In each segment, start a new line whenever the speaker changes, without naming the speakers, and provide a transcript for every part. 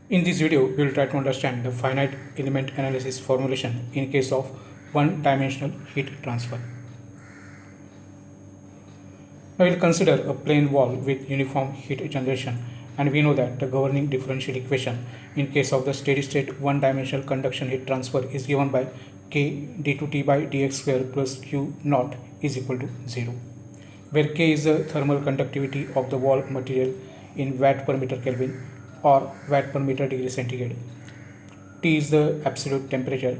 In this video, we will try to understand the finite element analysis formulation in case of one-dimensional heat transfer. Now we will consider a plane wall with uniform heat generation, and we know that the governing differential equation in case of the steady-state one-dimensional conduction heat transfer is given by k d2t by dx square plus q naught is equal to 0, where k is the thermal conductivity of the wall material in watt per meter Kelvin or watt per meter degree centigrade. T is the absolute temperature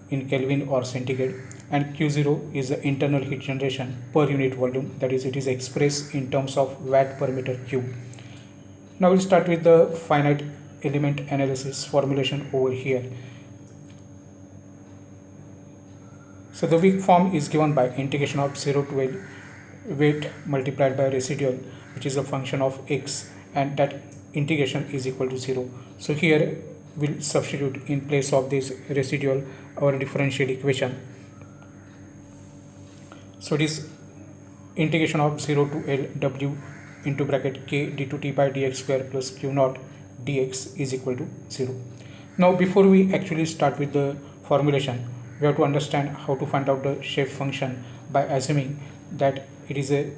in Kelvin or centigrade, and Q0 is the internal heat generation per unit volume, that is, it is expressed in terms of watt per meter cube. Now we'll start with the finite element analysis formulation over here. So the weak form is given by integration of 0 to L weight multiplied by residual, which is a function of x, and that integration is equal to 0. So here we'll substitute in place of this residual our differential equation. So it is integration of 0 to L w into bracket k d2t by dx square plus q naught dx is equal to 0. Now before we actually start with the formulation, we have to understand how to find out the shape function by assuming that it is a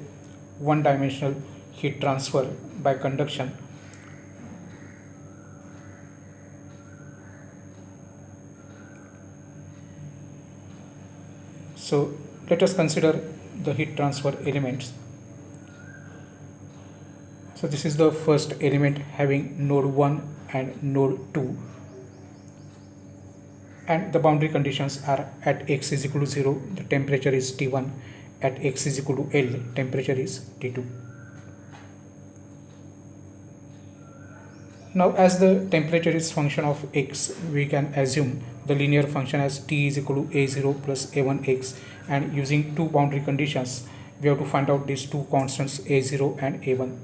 one-dimensional heat transfer by conduction. So let us consider the heat transfer elements. So this is the first element having node 1 and node 2, and the boundary conditions are at x is equal to 0, the temperature is T1, at x is equal to L, temperature is T2. Now as the temperature is function of x, we can assume the linear function as T is equal to A0 plus A1x, and using two boundary conditions we have to find out these two constants A0 and A1.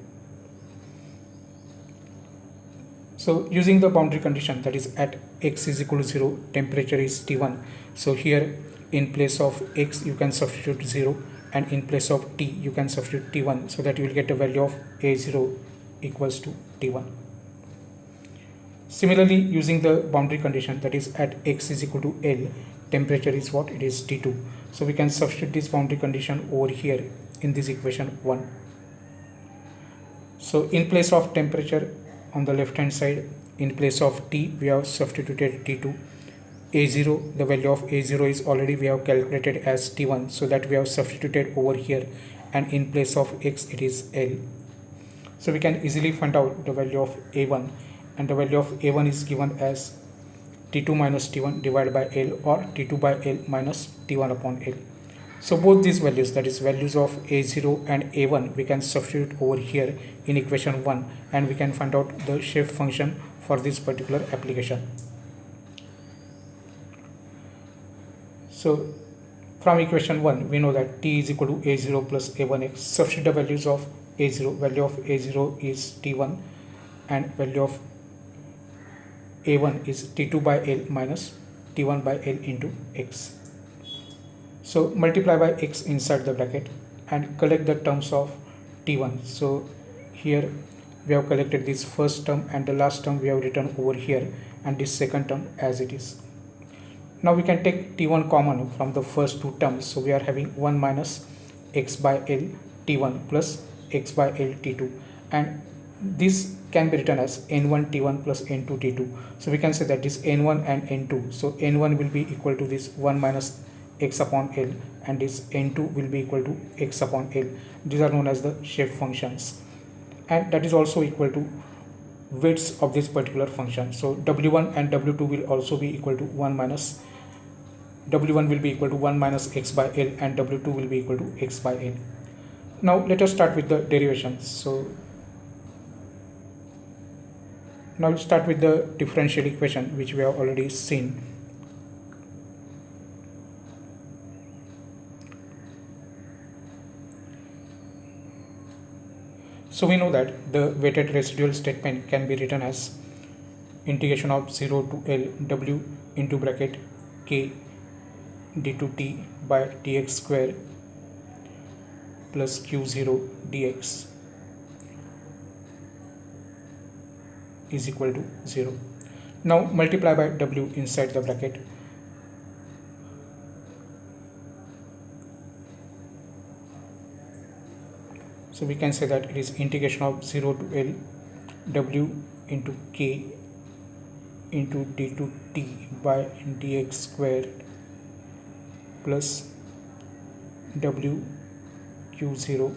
So using the boundary condition, that is at x is equal to 0, temperature is T1. So here in place of x you can substitute 0, and in place of T you can substitute T1, so that you will get a value of A0 equals to T1. Similarly, using the boundary condition, that is at x is equal to L, temperature is what? It is T2. So we can substitute this boundary condition over here in this equation 1. So in place of temperature on the left hand side, in place of T we have substituted T2. A0, the value of A0 is already we have calculated as T1, so that we have substituted over here, and in place of x it is L. So we can easily find out the value of A1, and the value of A1 is given as T2 minus T1 divided by L, or T2 by L minus T1 upon L. So both these values, that is values of A0 and A1, we can substitute over here in equation 1, and we can find out the shape function for this particular application. So from equation 1 we know that T is equal to A0 plus A1x. Substitute the values of A0. Value of A0 is T1, and value of A1 is T2 by L minus T1 by L into x. So multiply by x inside the bracket and collect the terms of T1. So here we have collected this first term, and the last term we have written over here, and this second term as it is. Now we can take T1 common from the first two terms. So we are having 1 minus x by L T1 plus x by L T2, and this can be written as N1 T1 plus N2 T2. So we can say that this N1 and N2, so N1 will be equal to this 1 minus x upon L, and this N2 will be equal to x upon L. These are known as the shape functions, and that is also equal to weights of this particular function. So W1 and W2 will also be equal to 1 minus W1 will be equal to 1 minus x by L, and W2 will be equal to x by L. Now let us start with the derivations. So now we'll start with the differential equation, which we have already seen. So we know that the weighted residual statement can be written as integration of 0 to L w into bracket k d2t by dx square plus q0 dx is equal to 0. Now multiply by w inside the bracket. So we can say that it is integration of 0 to L w into k into d to t by dx squared plus w q0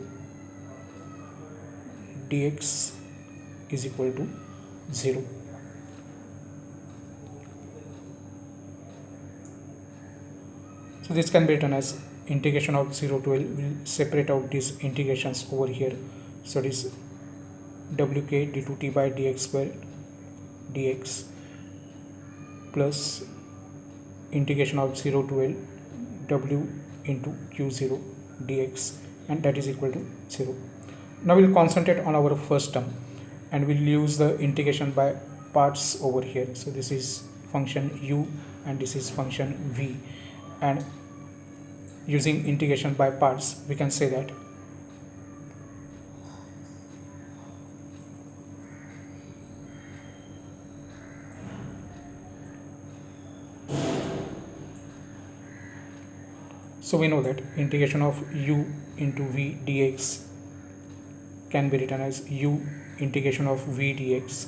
dx is equal to 0. So this can be written as integration of 0 to L. We'll separate out these integrations over here. So it is wk d to t by dx square dx plus integration of 0 to L w into q0 dx, and that is equal to 0. Now we'll concentrate on our first term and we'll use the integration by parts over here. So this is function u and this is function v, and using integration by parts we can say that so we know that integration of u into v dx can be written as u integration of v dx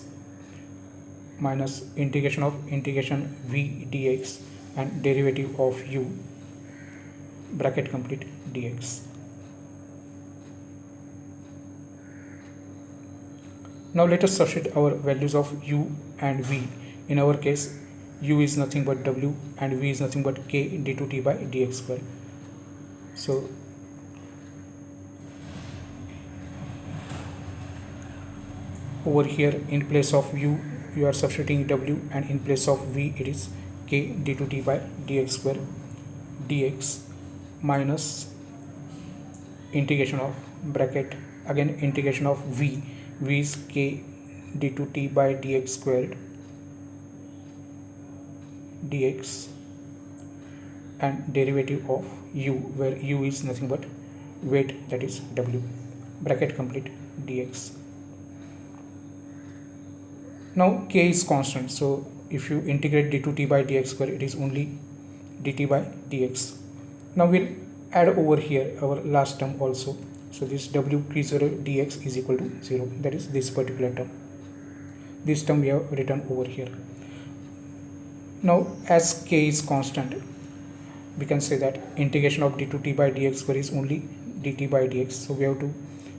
minus integration of integration v dx and derivative of u bracket complete dx. Now let us substitute our values of u and v. In our case, u is nothing but w and v is nothing but k d to t by dx square. So over here in place of u you are substituting w, and in place of v it is k d to t by dx square dx minus integration of bracket again integration of v is k d to t by dx squared dx and derivative of u, where u is nothing but weight, that is w, bracket complete dx. Now k is constant, so if you integrate d to t by dx square it is only dt by dx. Now we'll add over here our last term also. So this w q0 dx is equal to 0, that is this particular term. This term we have written over here. Now as k is constant, we can say that integration of d to t by dx square is only dt by dx. So we have to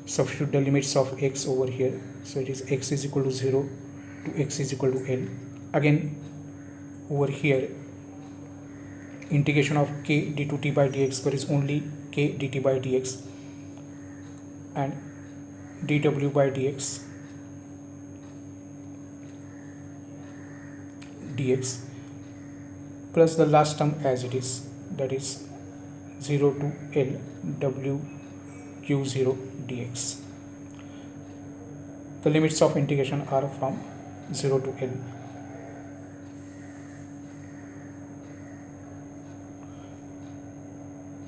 substitute the limits of x over here. So it is x is equal to 0 to x is equal to L. Again over here integration of k d to t by dx square is only k dt by dx and dw by dx plus the last term as it is, that is 0 to L w q0 dx. The limits of integration are from 0 to L.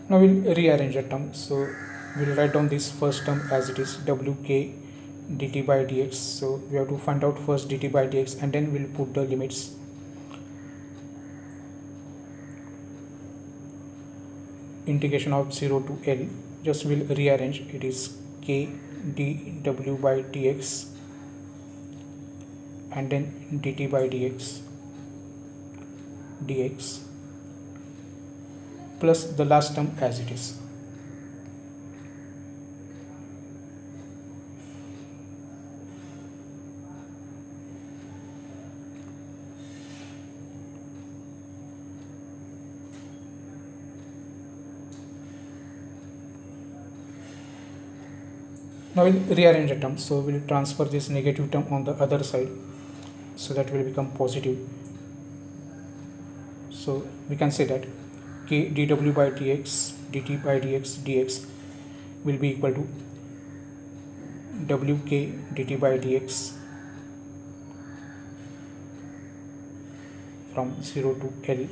Now we'll rearrange the term. So we'll write down this first term as it is wk dt by dx. So we have to find out first dt by dx and then we'll put the limits. Integration of 0 to L, just will rearrange, it is k dw by dx and then dt by dx plus the last term as it is. Now we'll rearrange the term, so we'll transfer this negative term on the other side, so that will become positive. So we can say that k dw by dx dt by dx will be equal to wk dt by dx from 0 to L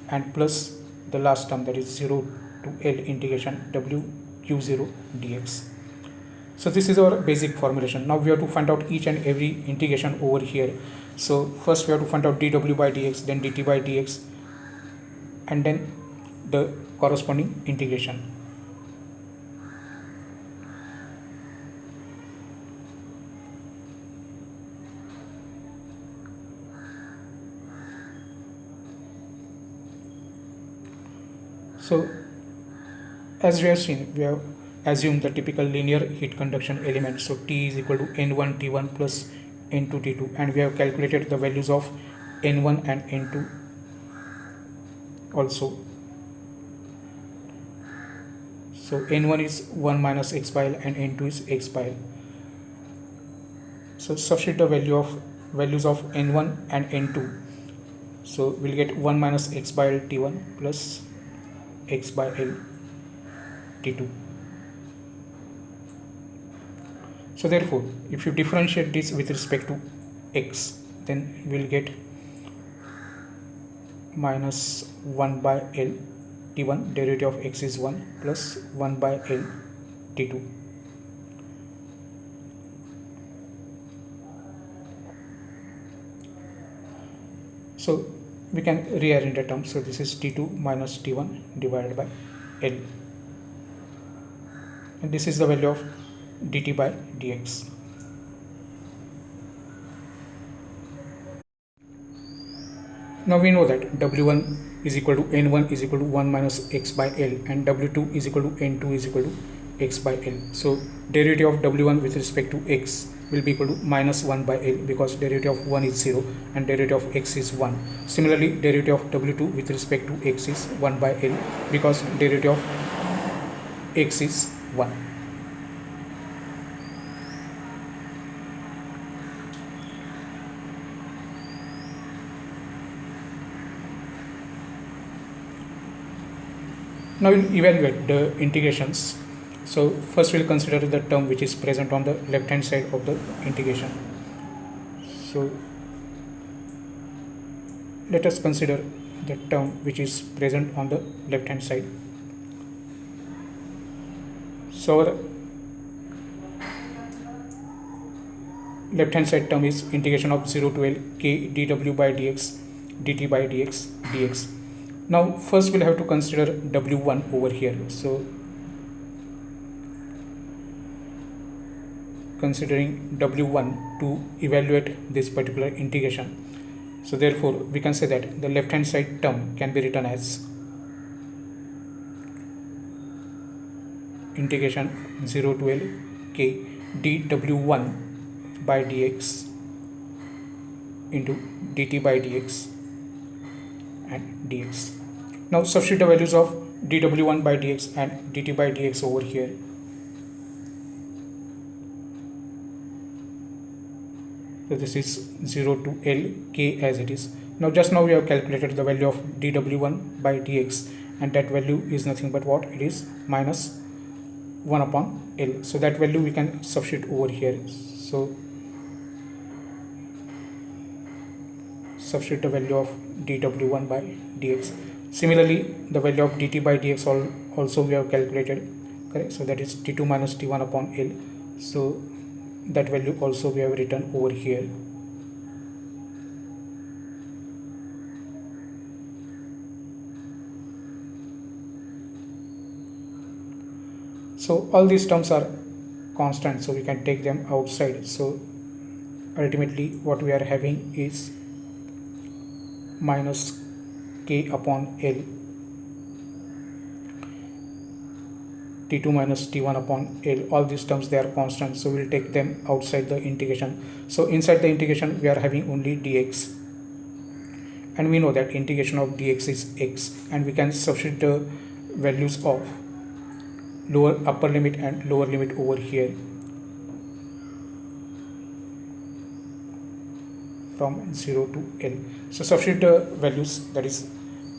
and plus the last term, that is 0 to L integration w q0 dx. So this is our basic formulation. Now we have to find out each and every integration over here. So first we have to find out dw by dx, then dt by dx, and then the corresponding integration. So as we have seen, we have assumed the typical linear heat conduction element. So T is equal to N1 T1 plus N2 T2, and we have calculated the values of N1 and N2 also. So N1 is 1 minus x by L and N2 is x by L. So substitute the values of N1 and N2. So we'll get 1 minus x by L T1 plus x by L T2. So therefore, if you differentiate this with respect to x, then we'll get minus 1 by L T1, derivative of x is 1, plus 1 by L T2. So we can rearrange the term. So this is T2 minus T1 divided by L. And this is the value of dt by dx. Now we know that W1 is equal to N1 is equal to 1 minus x by L, and W2 is equal to N2 is equal to x by L. So derivative of W1 with respect to x will be equal to minus 1 by L, because derivative of 1 is 0 and derivative of x is 1. Similarly, derivative of W2 with respect to x is 1 by L, because derivative of x is 1. Now we'll evaluate the integrations. So first we'll consider the term which is present on the left hand side of the integration. So let us consider the term which is present on the left hand side. So our left hand side term is integration of 0 to L k dw by dx dt by dx dx. Now first we'll have to consider W1 over here. So considering W1 to evaluate this particular integration, so therefore we can say that the left hand side term can be written as integration 0 to L k dw1 by dx into dt by dx and dx. Now substitute the values of dw1 by dx and dt by dx over here. So this is 0 to L k as it is. Now just now we have calculated the value of dw1 by dx, and that value is nothing but what? It is minus 1 upon L. So that value we can substitute over here. So substitute the value of dw1 by dx. Similarly, the value of dt by dx also we have calculated, correct? So that is t2 minus t1 upon L. So that value also we have written over here. So all these terms are constant, so we can take them outside. So ultimately what we are having is minus k upon L t2 minus t1 upon L. All these terms, they are constant, so we'll take them outside the integration. So inside the integration we are having only dx, and we know that integration of dx is x, and we can substitute the values of upper limit and lower limit over here from 0 to L. So substitute the values, that is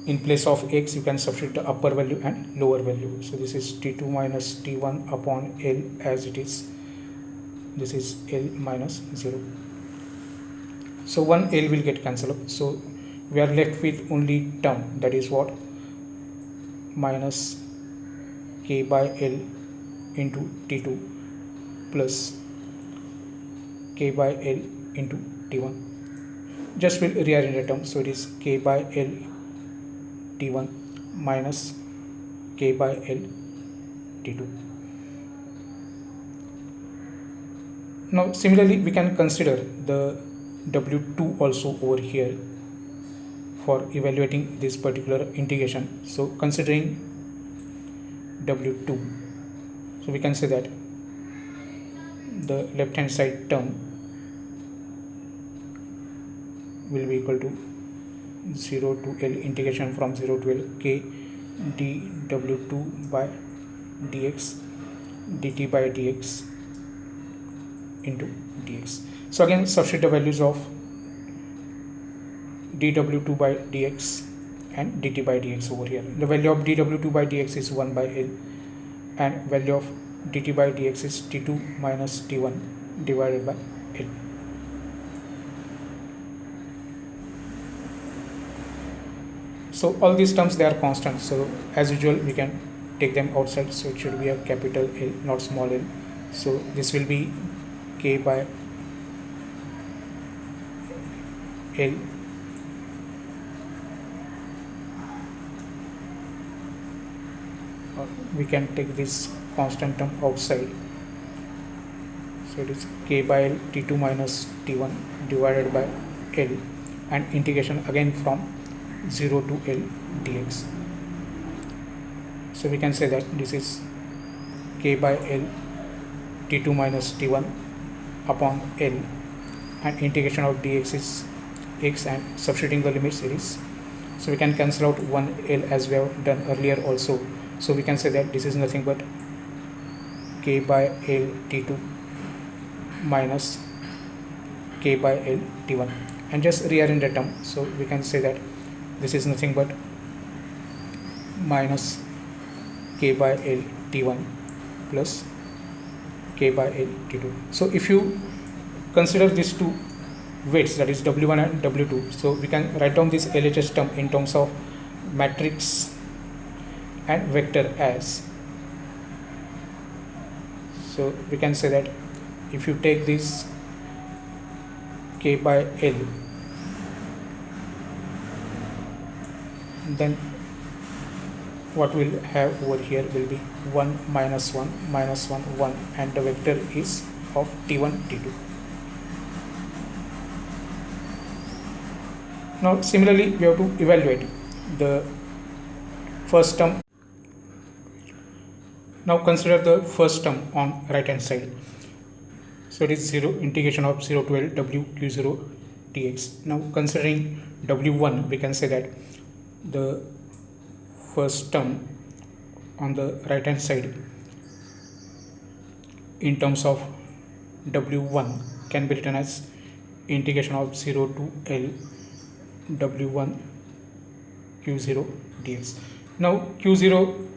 in place of x you can substitute the upper value and lower value. So this is t2 minus t1 upon L as it is. This is L minus 0. So one L will get cancelled up. So we are left with only term, that is what? Minus k by L into t2 plus k by L into T1. Just will rearrange the term, so it is k by L T1 minus k by L T2. Now similarly we can consider the W2 also over here for evaluating this particular integration. So considering W2, so we can say that the left hand side term will be equal to 0 to L integration from 0 to L k dW2 by dx dt by dx into dx. So again substitute the values of dW2 by dx and dt by dx over here. The value of dW2 by dx is 1 by L and value of dt by dx is T2 minus T1 divided by L. So all these terms, they are constant, so as usual we can take them outside, so it should be a capital L, not small l. So this will be k by L we can take this constant term outside, so it is k by L T2 minus T1 divided by L and integration again from 0 to L dx. So we can say that this is k by L T2 minus T1 upon L and integration of dx is x and substituting the limits it is, so we can cancel out 1 L as we have done earlier also. So we can say that this is nothing but k by L T2 minus k by L T1 and just rearrange the term, so we can say that this is nothing but minus k by L T1 plus k by L T2. So if you consider these two weights, that is W1 and W2, so we can write down this LHS term in terms of matrix and vector as. So we can say that if you take this k by L, then what we'll have over here will be 1 minus 1 minus 1 1 and the vector is of T1 T2. Now similarly we have to evaluate the first term. Now consider the first term on right hand side. So it is 0 integration of 0 to L W Q0 dx. Now considering W1, we can say that the first term on the right hand side in terms of W1 can be written as integration of 0 to L W1 Q0 dx. Now Q0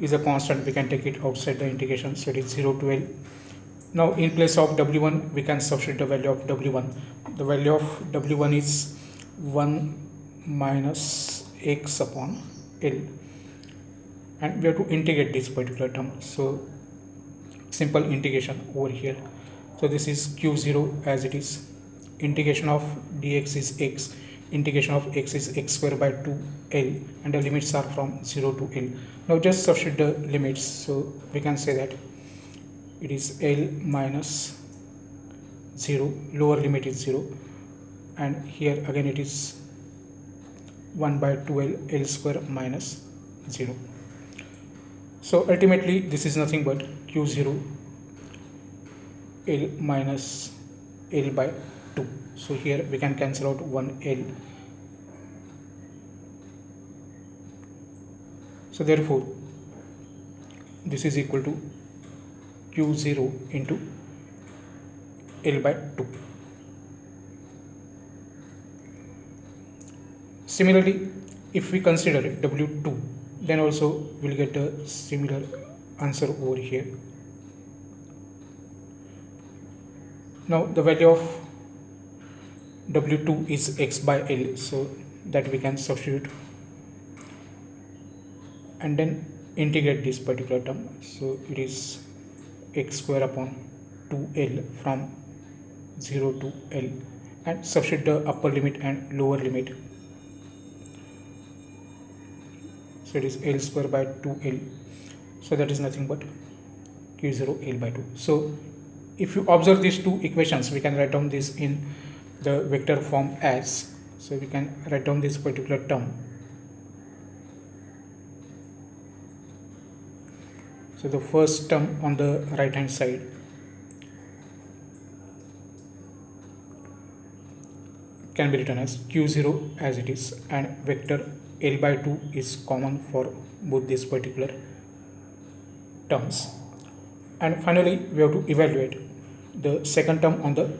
is a constant, we can take it outside the integration, so it is 0 to L. Now in place of W1 we can substitute the value of W1. The value of W1 is 1 minus x upon L and we have to integrate this particular term, so simple integration over here. So this is Q0 as it is, integration of dx is x, integration of x is x square by 2L and the limits are from 0 to L. Now just substitute the limits, so we can say that it is L minus 0, lower limit is 0 and here again it is 1 by 2L L square minus 0. So ultimately this is nothing but Q0 L minus L by 2. So here we can cancel out 1L. So therefore this is equal to Q0 into L by 2. Similarly, if we consider W2, then also we'll get a similar answer over here. Now the value of W2 is x by L, so that we can substitute and then integrate this particular term. So it is x square upon 2l from 0 to L, and substitute the upper limit and lower limit. So it is L square by 2L, so that is nothing but Q0 L by 2. So if you observe these two equations, we can write down this in the vector form as, so we can write down this particular term. So the first term on the right hand side can be written as Q0 as it is, and vector L by 2 is common for both these particular terms. And finally we have to evaluate the second term on the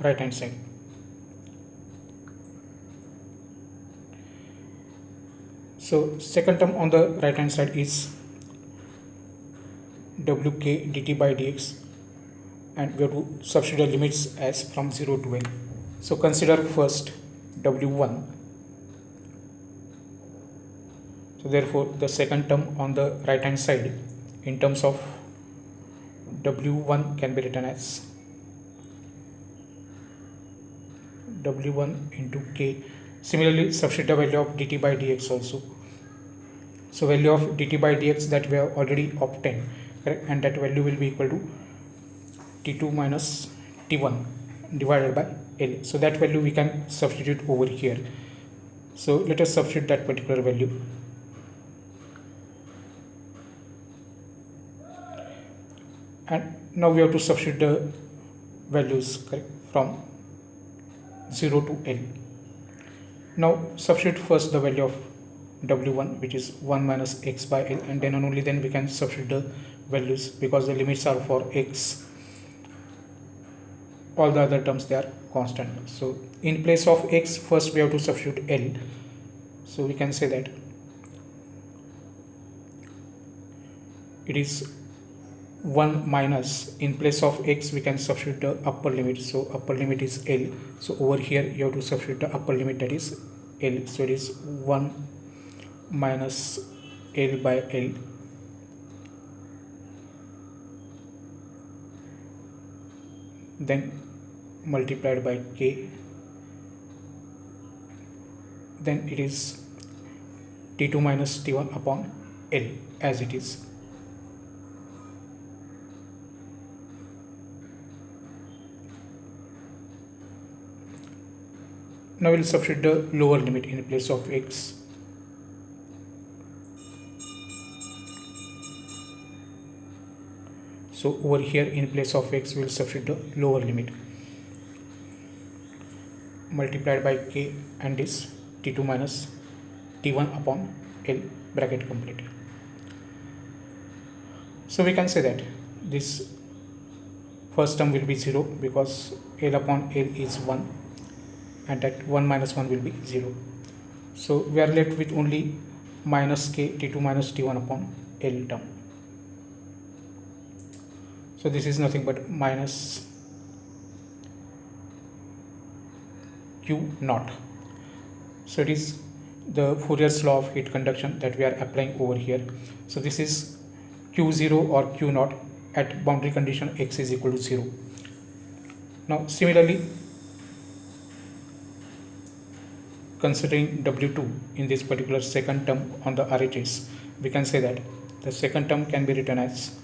right hand side. So second term on the right hand side is wk dt by dx, and we have to substitute the limits as from 0 to L. So consider first w1. So therefore the second term on the right hand side in terms of w1 can be written as w1 into k. Similarly substitute the value of dt by dx also. So value of dt by dx that we have already obtained, correct, and that value will be equal to t2 minus t1 divided by L. So that value we can substitute over here. So let us substitute that particular value. And now we have to substitute the values, correct, from 0 to L. Now substitute first the value of w1, which is 1 minus x by L, and then and only then we can substitute the values, because the limits are for x. All the other terms they are constant. So in place of x, first we have to substitute L. So we can say that it is 1 minus, in place of x we can substitute the upper limit, so upper limit is L. So over here you have to substitute the upper limit, that is L. So it is 1 minus L by L, then multiplied by k, then it is t2 minus t1 upon L as it is. Now we will substitute the lower limit in place of x. So over here in place of x we will substitute the lower limit, multiplied by k, and this t2 minus t1 upon L, bracket complete. So we can say that this first term will be 0 because L upon L is 1, and that 1 minus 1 will be 0. So we are left with only minus k t2 minus t1 upon L term. So this is nothing but minus Q naught. So it is the Fourier's law of heat conduction that we are applying over here. So this is Q0 or Q naught at boundary condition x is equal to 0. Now similarly, considering W2 in this particular second term on the RHS, we can say that the second term can be written as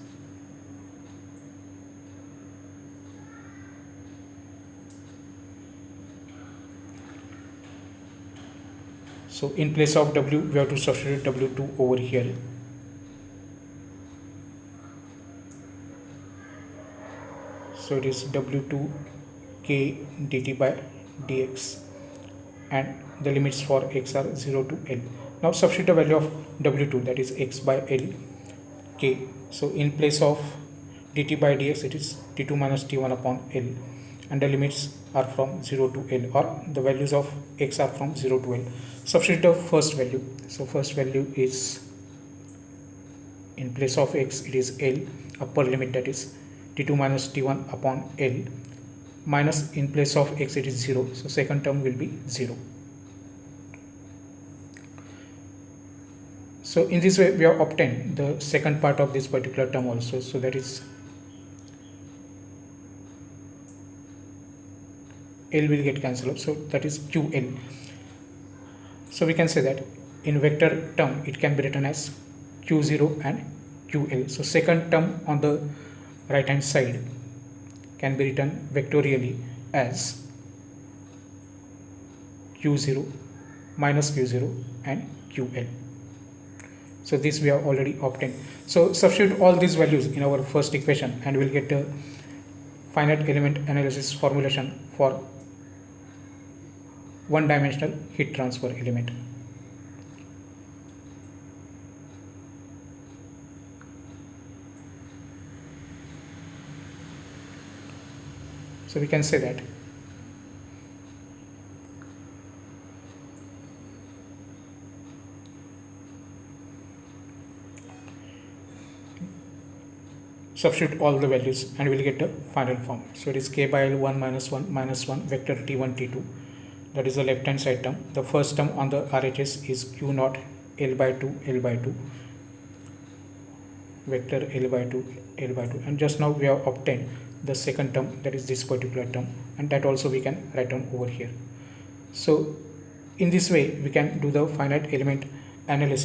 so in place of W we have to substitute W2 over here. So it is W2 k dt by dx, and the limits for x are 0 to L. Now substitute the value of W2, that is x by L k. So in place of dt by dx it is t2 minus t1 upon L, and the limits are from 0 to L, or the values of x are from 0 to L. Substitute the first value. So first value is, in place of x it is L, upper limit, that is t2 minus t1 upon L, minus in place of x it is 0, so second term will be 0. So in this way we have obtained the second part of this particular term also. So that is L will get cancelled, so that is QL. So we can say that in vector term it can be written as Q0 and QL. So second term on the right hand side can be written vectorially as Q0 minus Q0 and QL. So this we have already obtained. So substitute all these values in our first equation and we'll get a finite element analysis formulation for one-dimensional heat transfer element. So we can say that substitute all the values and we'll get the final form. So it is k by L 1 minus 1 minus 1 vector T1 T2. That is the left hand side term. The first term on the RHS is Q naught L by 2 L by 2 vector L by 2 L by 2, and just now we have obtained the second term, that is this particular term, and that also we can write down over here. So in this way we can do the finite element analysis